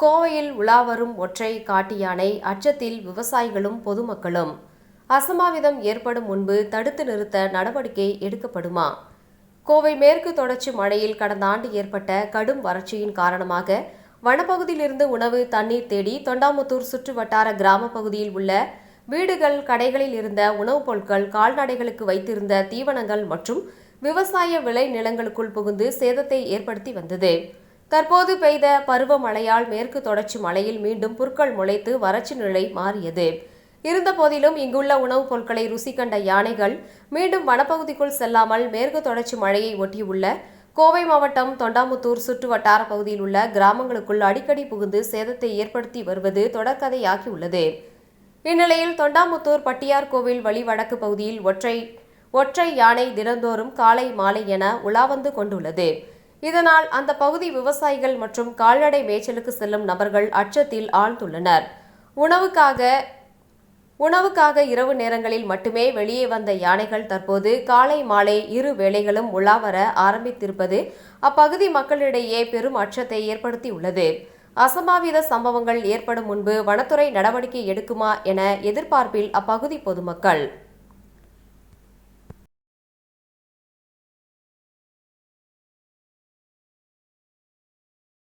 கோவையில் உலாவரும் ஒற்றை காட்டு யானை அச்சத்தில் விவசாயிகளும் பொதுமக்களும். அசம்பாவிதம் ஏற்படும் முன்பு தடுத்து நிறுத்த நடவடிக்கை எடுக்கப்படுமா? கோவை மேற்கு தொடர்ச்சி மழையில் கடந்த ஆண்டு ஏற்பட்ட கடும் வறட்சியின் காரணமாக வனப்பகுதியிலிருந்து உணவு தண்ணீர் தேடி தொண்டாமுத்தூர் சுற்று வட்டார கிராம பகுதியில் உள்ள வீடுகள் கடைகளில் இருந்த உணவுப் பொருட்கள் கால்நடைகளுக்கு வைத்திருந்த தீவனங்கள் மற்றும் விவசாய விளை நிலங்களுக்குள் புகுந்து சேதத்தை ஏற்படுத்தி வந்தது. தற்போது பெய்த பருவமழையால் மேற்கு தொடர்ச்சி மலையில் மீண்டும் புற்கள் முளைத்து வறட்சி நிலை மாறியது. இருந்தபோதிலும் இங்குள்ள உணவுப் பொருட்களை ருசி கண்ட யானைகள் மீண்டும் வனப்பகுதிக்குள் செல்லாமல் மேற்கு தொடர்ச்சி மலையை ஒட்டியுள்ள கோவை மாவட்டம் தொண்டாமுத்தூர் சுற்று வட்டார பகுதியில் உள்ள கிராமங்களுக்குள் அடிக்கடி புகுந்து சேதத்தை ஏற்படுத்தி வருவது தொடர்கதையாகியுள்ளது. இந்நிலையில் தொண்டாமுத்தூர் பட்டியார் கோவில் வழி வடக்கு பகுதியில் ஒற்றை யானை தினந்தோறும் காலை மாலை என உலா வந்து கொண்டுள்ளது. இதனால் அந்த பகுதி விவசாயிகள் மற்றும் கால்நடை மேய்ச்சலுக்கு செல்லும் நபர்கள் அச்சத்தில் ஆழ்ந்துள்ளனர். உணவுக்காக இரவு நேரங்களில் மட்டுமே வெளியே வந்த யானைகள் தற்போது காலை மாலை இரு வேளைகளும் உலா வர ஆரம்பித்திருப்பது அப்பகுதி மக்களிடையே பெரும் அச்சத்தை ஏற்படுத்தியுள்ளது. அசம்பாவித சம்பவங்கள் ஏற்படும் முன்பு வனத்துறை நடவடிக்கை எடுக்குமா என எதிர்பார்ப்பில் அப்பகுதி பொதுமக்கள்.